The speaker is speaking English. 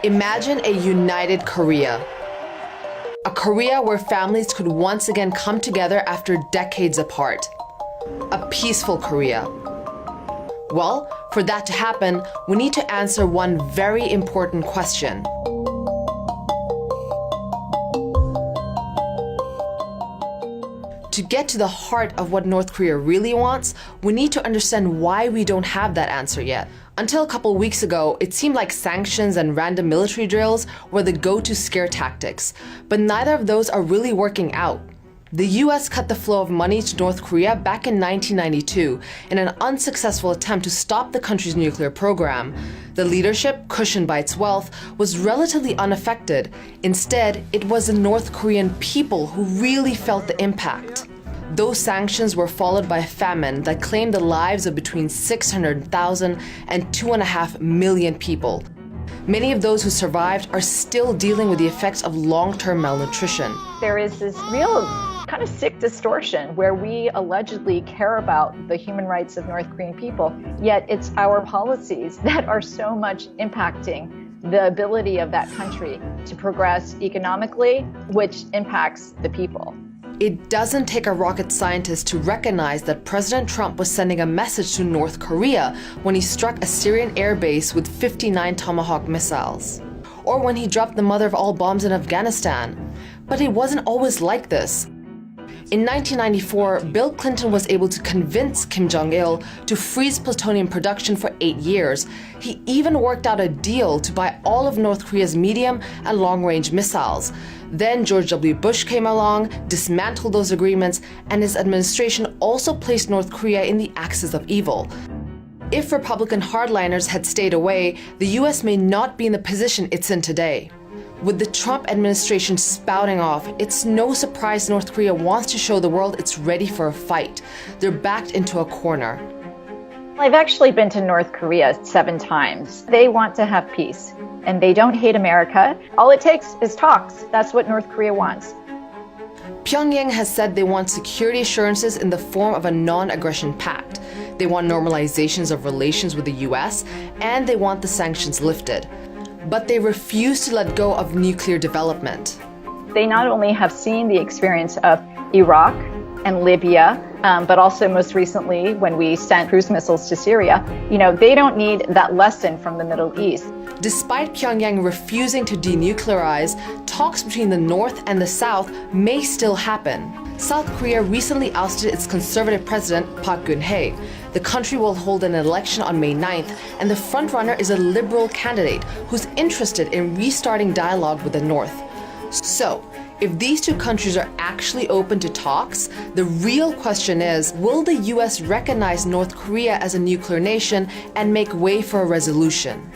Imagine a united Korea. A Korea where families could once again come together after decades apart. A peaceful Korea. Well, for that to happen, we need to answer one very important question. To get to the heart of what North Korea really wants, we need to understand why we don't have that answer yet. Until a couple weeks ago, it seemed like sanctions and random military drills were the go-to scare tactics, but neither of those are really working out. The US cut the flow of money to North Korea back in 1992 in an unsuccessful attempt to stop the country's nuclear program. The leadership, cushioned by its wealth, was relatively unaffected. Instead, it was the North Korean people who really felt the impact. Those sanctions were followed by a famine that claimed the lives of between 600,000 and 2.5 million people. Many of those who survived are still dealing with the effects of long-term malnutrition. There is this real kind of sick distortion where we allegedly care about the human rights of North Korean people, yet it's our policies that are so much impacting the ability of that country to progress economically, which impacts the people. It doesn't take a rocket scientist to recognize that President Trump was sending a message to North Korea when he struck a Syrian airbase with 59 Tomahawk missiles, or when he dropped the mother of all bombs in Afghanistan. But it wasn't always like this. In 1994, Bill Clinton was able to convince Kim Jong-il to freeze plutonium production for 8 years. He even worked out a deal to buy all of North Korea's medium and long-range missiles. Then George W. Bush came along, dismantled those agreements, and his administration also placed North Korea in the axis of evil. If Republican hardliners had stayed away, the US may not be in the position it's in today. With the Trump administration spouting off, it's no surprise North Korea wants to show the world it's ready for a fight. They're backed into a corner. I've actually been to North Korea 7 times. They want to have peace, and they don't hate America. All it takes is talks. That's what North Korea wants. Pyongyang has said they want security assurances in the form of a non-aggression pact. They want normalizations of relations with the US, and they want the sanctions lifted. But they refuse to let go of nuclear development. They not only have seen the experience of Iraq and Libya, but also most recently when we sent cruise missiles to Syria, they don't need that lesson from the Middle East. Despite Pyongyang refusing to denuclearize, talks between the North and the South may still happen. South Korea recently ousted its conservative president, Park Geun-hye. The country will hold an election on May 9th, and the frontrunner is a liberal candidate who's interested in restarting dialogue with the North. So, if these two countries are actually open to talks, the real question is, will the US recognize North Korea as a nuclear nation and make way for a resolution?